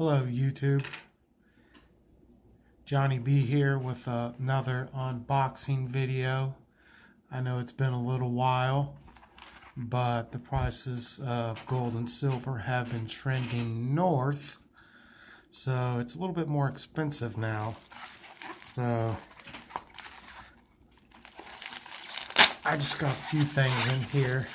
Hello YouTube, Johnny B here with another unboxing video. I know it's been a little while, but the prices of gold and silver have been trending north, so it's a little bit more expensive now. So I just got a few things in here.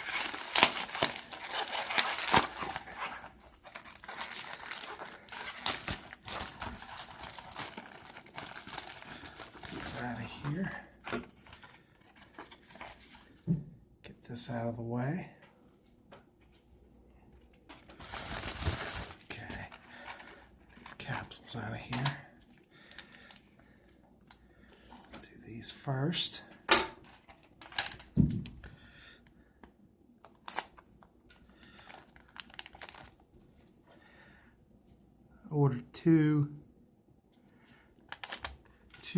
Out of here. Get this out of the way. Okay. These capsules out of here. Do these first. Ordered two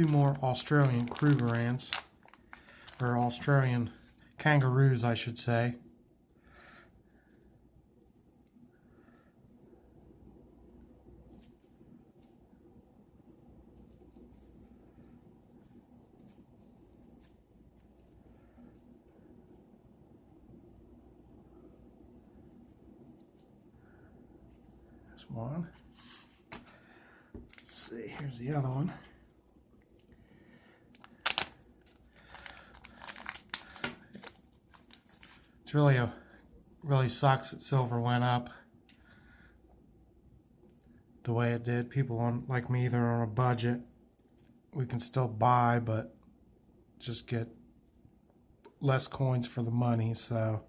more Australian Krugerrands, or Australian Kangaroos I should say. There's one. Let's see, here's the other one. It's really sucks that silver went up the way it did. People like me that are on a budget, we can still buy, but just get less coins for the money. So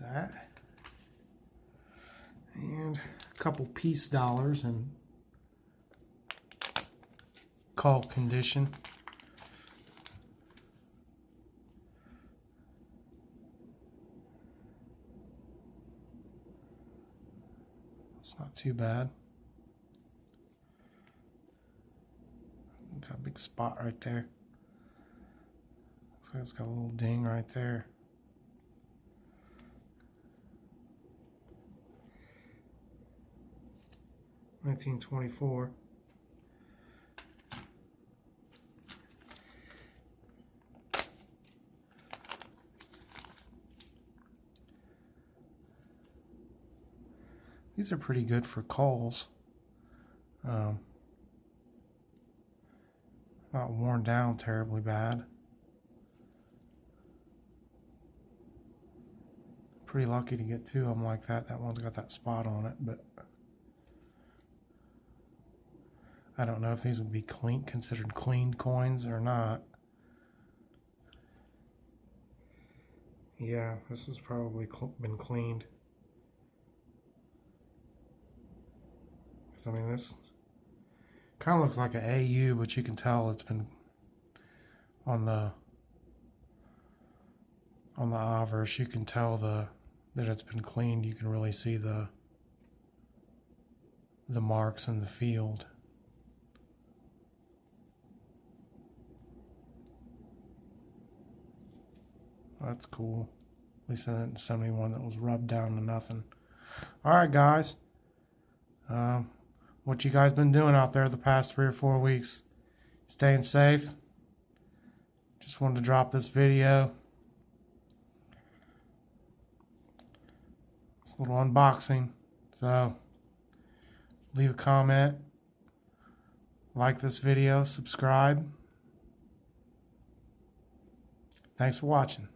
that, and a couple Peacedollar in call condition. It's not too bad. Got a big spot right there. Looks like it's got a little ding right there. $19.24. These are pretty good for calls. Not worn down terribly bad. Pretty lucky to get two of them like that. That one's got that spot on it, but I don't know if these would be considered clean coins or not. Yeah, this has probably been cleaned. I mean, this kind of looks like an AU, but you can tell it's been on the obverse. You can tell that it's been cleaned. You can really see the marks in the field. That's cool. At least I didn't send me one that was rubbed down to nothing. Alright guys. What you guys been doing out there the past 3 or 4 weeks? Staying safe? Just wanted to drop this video. It's a little unboxing. So, leave a comment. Like this video. Subscribe. Thanks for watching.